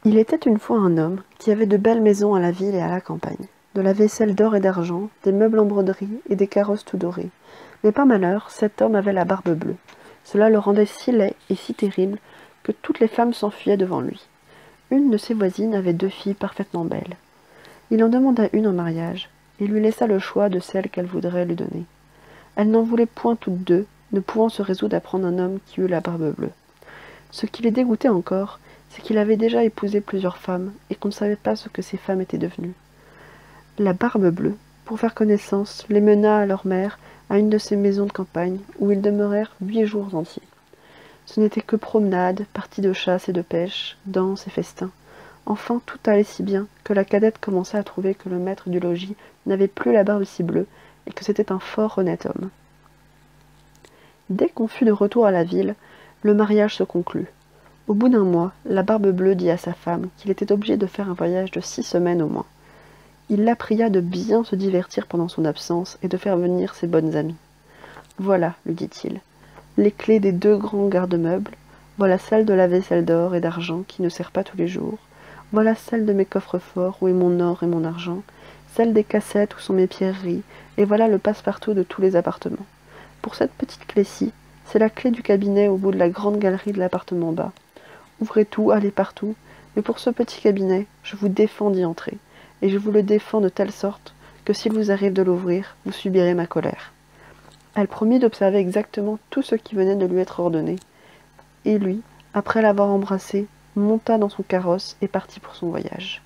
Il était une fois un homme qui avait de belles maisons à la ville et à la campagne, de la vaisselle d'or et d'argent, des meubles en broderie et des carrosses tout dorés. Mais par malheur, cet homme avait la barbe bleue. Cela le rendait si laid et si terrible que toutes les femmes s'enfuyaient devant lui. Une de ses voisines avait 2 filles parfaitement belles. Il en demanda une en mariage, et lui laissa le choix de celle qu'elle voudrait lui donner. Elle n'en voulait point toutes deux, ne pouvant se résoudre à prendre un homme qui eût la barbe bleue. Ce qui les dégoûtait encore, c'est qu'il avait déjà épousé plusieurs femmes, et qu'on ne savait pas ce que ces femmes étaient devenues. La barbe bleue, pour faire connaissance, les mena à leur mère à une de ces maisons de campagne, où ils demeurèrent 8 jours entiers. Ce n'était que promenades, parties de chasse et de pêche, danses et festins. Enfin, tout allait si bien que la cadette commença à trouver que le maître du logis n'avait plus la barbe si bleue, et que c'était un fort honnête homme. Dès qu'on fut de retour à la ville, le mariage se conclut. Au bout d'un mois, la barbe bleue dit à sa femme qu'il était obligé de faire un voyage de 6 semaines au moins. Il la pria de bien se divertir pendant son absence et de faire venir ses bonnes amies. Voilà, lui dit-il, les clés des 2 grands garde-meubles, voilà celle de la vaisselle d'or et d'argent qui ne sert pas tous les jours, voilà celle de mes coffres-forts où est mon or et mon argent, celle des cassettes où sont mes pierreries, et voilà le passe-partout de tous les appartements. Pour cette petite clé-ci, c'est la clé du cabinet au bout de la grande galerie de l'appartement bas. Ouvrez tout, allez partout, mais pour ce petit cabinet, je vous défends d'y entrer, et je vous le défends de telle sorte que s'il vous arrive de l'ouvrir, vous subirez ma colère. Elle promit d'observer exactement tout ce qui venait de lui être ordonné, et lui, après l'avoir embrassée, monta dans son carrosse et partit pour son voyage.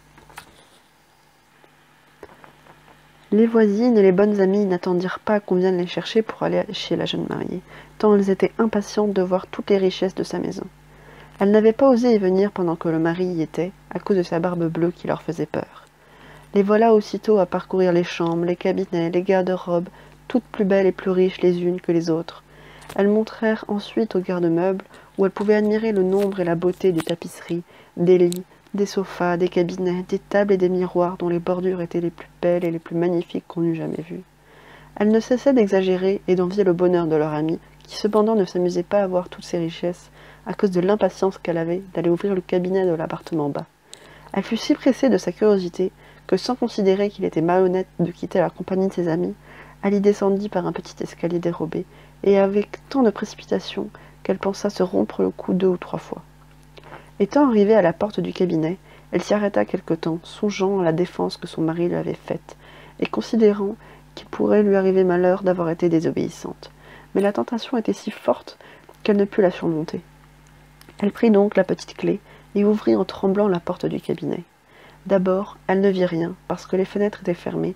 Les voisines et les bonnes amies n'attendirent pas qu'on vienne les chercher pour aller chez la jeune mariée, tant elles étaient impatientes de voir toutes les richesses de sa maison. Elles n'avaient pas osé y venir pendant que le mari y était, à cause de sa barbe bleue qui leur faisait peur. Les voilà aussitôt à parcourir les chambres, les cabinets, les garde-robes, toutes plus belles et plus riches les unes que les autres. Elles montrèrent ensuite aux garde-meubles, où elles pouvaient admirer le nombre et la beauté des tapisseries, des lits, des sofas, des cabinets, des tables et des miroirs dont les bordures étaient les plus belles et les plus magnifiques qu'on eût jamais vues. Elles ne cessaient d'exagérer et d'envier le bonheur de leur amie, qui cependant ne s'amusait pas à voir toutes ces richesses, à cause de l'impatience qu'elle avait d'aller ouvrir le cabinet de l'appartement bas. Elle fut si pressée de sa curiosité que, sans considérer qu'il était malhonnête de quitter la compagnie de ses amis, elle y descendit par un petit escalier dérobé, et avec tant de précipitation qu'elle pensa se rompre le cou 2 ou 3 fois. Étant arrivée à la porte du cabinet, elle s'y arrêta quelque temps, songeant à la défense que son mari lui avait faite, et considérant qu'il pourrait lui arriver malheur d'avoir été désobéissante. Mais la tentation était si forte qu'elle ne put la surmonter. Elle prit donc la petite clé et ouvrit en tremblant la porte du cabinet. D'abord, elle ne vit rien, parce que les fenêtres étaient fermées.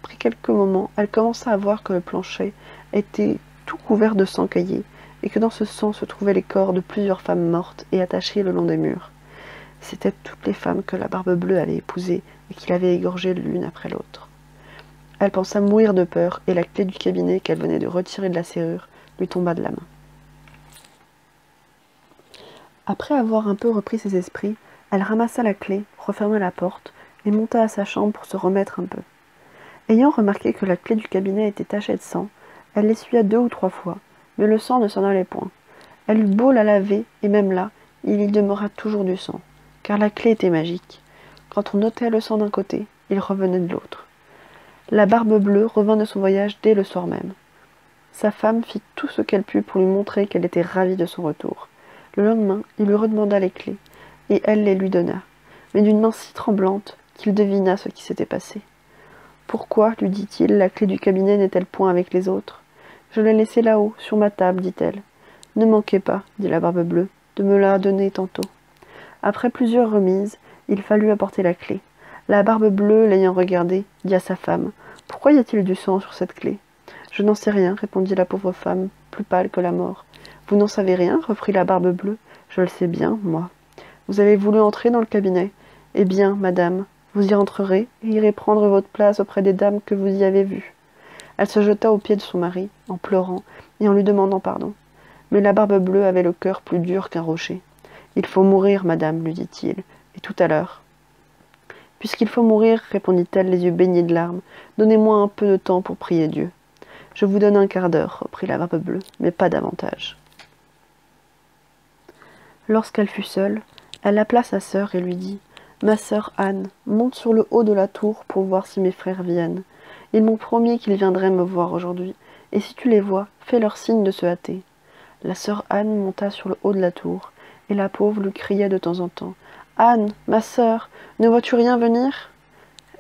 Après quelques moments, elle commença à voir que le plancher était tout couvert de sang caillé, et que dans ce sang se trouvaient les corps de plusieurs femmes mortes et attachées le long des murs. C'étaient toutes les femmes que la barbe bleue allait épouser et qu'il avait égorgées l'une après l'autre. Elle pensa mourir de peur, et la clé du cabinet qu'elle venait de retirer de la serrure lui tomba de la main. Après avoir un peu repris ses esprits, elle ramassa la clé, referma la porte, et monta à sa chambre pour se remettre un peu. Ayant remarqué que la clé du cabinet était tachée de sang, elle l'essuya 2 ou 3 fois, mais le sang ne s'en allait point. Elle eut beau la laver, et même là, il y demeura toujours du sang, car la clé était magique. Quand on ôtait le sang d'un côté, il revenait de l'autre. La barbe bleue revint de son voyage dès le soir même. Sa femme fit tout ce qu'elle put pour lui montrer qu'elle était ravie de son retour. Le lendemain, il lui redemanda les clés, et elle les lui donna, mais d'une main si tremblante qu'il devina ce qui s'était passé. « Pourquoi, lui dit-il, la clé du cabinet n'est-elle point avec les autres ? Je l'ai laissée là-haut, sur ma table, dit-elle. Ne manquez pas, dit la barbe bleue, de me la donner tantôt. Après plusieurs remises, il fallut apporter la clé. La barbe bleue, l'ayant regardée, dit à sa femme, « Pourquoi y a-t-il du sang sur cette clé ?»« Je n'en sais rien, répondit la pauvre femme, plus pâle que la mort. « Vous n'en savez rien, reprit la barbe bleue. Je le sais bien, moi. Vous avez voulu entrer dans le cabinet. Eh bien, madame, vous y entrerez et irez prendre votre place auprès des dames que vous y avez vues. » Elle se jeta aux pieds de son mari, en pleurant et en lui demandant pardon. Mais la barbe bleue avait le cœur plus dur qu'un rocher. « Il faut mourir, madame, lui dit-il, et tout à l'heure. »« Puisqu'il faut mourir, répondit-elle, les yeux baignés de larmes, donnez-moi un peu de temps pour prier Dieu. »« Je vous donne un quart d'heure, reprit la barbe bleue, mais pas davantage. » Lorsqu'elle fut seule, Elle appela sa sœur et lui dit « Ma sœur Anne, monte sur le haut de la tour pour voir si mes frères viennent. Ils m'ont promis qu'ils viendraient me voir aujourd'hui, et si tu les vois, fais-leur signe de se hâter. » La sœur Anne monta sur le haut de la tour, et la pauvre lui criait de temps en temps « Anne, ma sœur, ne vois-tu rien venir ?»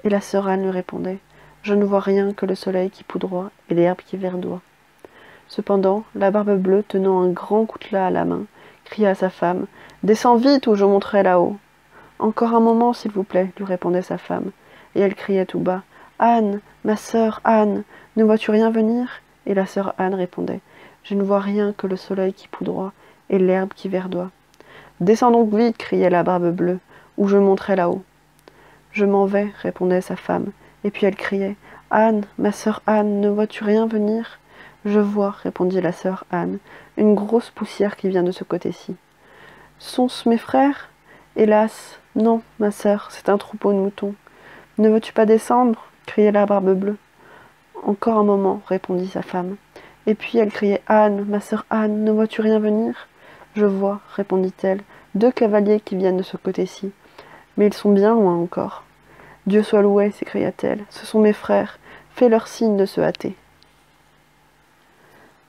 Et la sœur Anne lui répondait « Je ne vois rien que le soleil qui poudroie et l'herbe qui verdoie. » Cependant, la Barbe-Bleue, tenant un grand coutelas à la main, cria à sa femme « Descends vite ou je monterai là-haut !»« Encore un moment, s'il vous plaît, lui répondait sa femme, et elle criait tout bas « Anne, ma sœur Anne, ne vois-tu rien venir ?» Et la sœur Anne répondait « Je ne vois rien que le soleil qui poudroie et l'herbe qui verdoie. »« Descends donc vite, criait la Barbe-Bleue, ou je monterai là-haut. »« Je m'en vais, répondait sa femme, et puis elle criait « Anne, ma sœur Anne, ne vois-tu rien venir ?»« Je vois, répondit la sœur Anne, une grosse poussière qui vient de ce côté-ci. »« Sont-ce mes frères ? Hélas, non, ma sœur, c'est un troupeau de moutons. Ne veux-tu pas descendre ?» criait la Barbe-Bleue. Encore un moment, répondit sa femme. Et puis elle criait « Anne, ma sœur Anne, ne vois-tu rien venir ?»« Je vois, répondit-elle, 2 cavaliers qui viennent de ce côté-ci. Mais ils sont bien loin encore. »« Dieu soit loué, s'écria-t-elle, ce sont mes frères, fais-leur signe de se hâter. »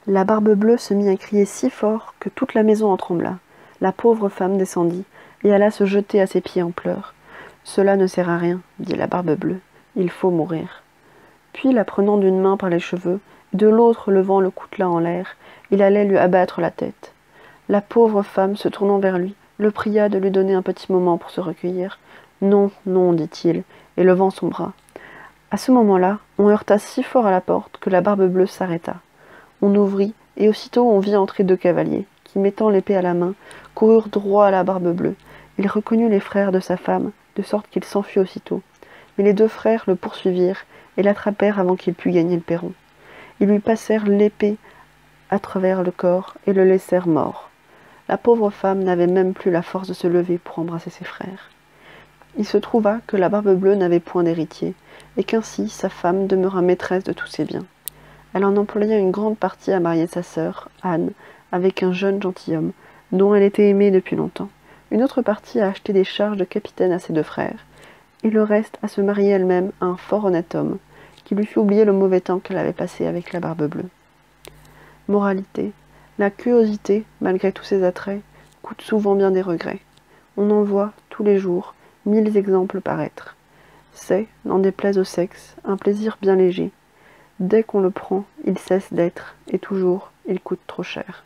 La Barbe-Bleue se mit à crier si fort que toute la maison en trembla. La pauvre femme descendit et alla se jeter à ses pieds en pleurs. « Cela ne sert à rien, dit la Barbe-Bleue, il faut mourir. » Puis, la prenant d'une main par les cheveux, et de l'autre levant le coutelas en l'air, il allait lui abattre la tête. La pauvre femme, se tournant vers lui, le pria de lui donner un petit moment pour se recueillir. « Non, non, dit-il, et levant son bras. À ce moment-là, on heurta si fort à la porte que la Barbe-Bleue s'arrêta. On ouvrit, et aussitôt on vit entrer 2 cavaliers, qui, mettant l'épée à la main, coururent droit à la Barbe-Bleue. Il reconnut les frères de sa femme, de sorte qu'il s'enfuit aussitôt. Mais les 2 frères le poursuivirent, et l'attrapèrent avant qu'il pût gagner le perron. Ils lui passèrent l'épée à travers le corps, et le laissèrent mort. La pauvre femme n'avait même plus la force de se lever pour embrasser ses frères. Il se trouva que la Barbe-Bleue n'avait point d'héritier, et qu'ainsi sa femme demeura maîtresse de tous ses biens. Elle en employa une grande partie à marier sa sœur, Anne, avec un jeune gentilhomme, dont elle était aimée depuis longtemps. Une autre partie à acheter des charges de capitaine à ses 2 frères, et le reste à se marier elle-même à un fort honnête homme, qui lui fit oublier le mauvais temps qu'elle avait passé avec la Barbe-Bleue. Moralité. La curiosité, malgré tous ses attraits, coûte souvent bien des regrets. On en voit, tous les jours, 1000 exemples paraître. C'est, n'en déplaise au sexe, un plaisir bien léger. Dès qu'on le prend, il cesse d'être, et toujours, il coûte trop cher.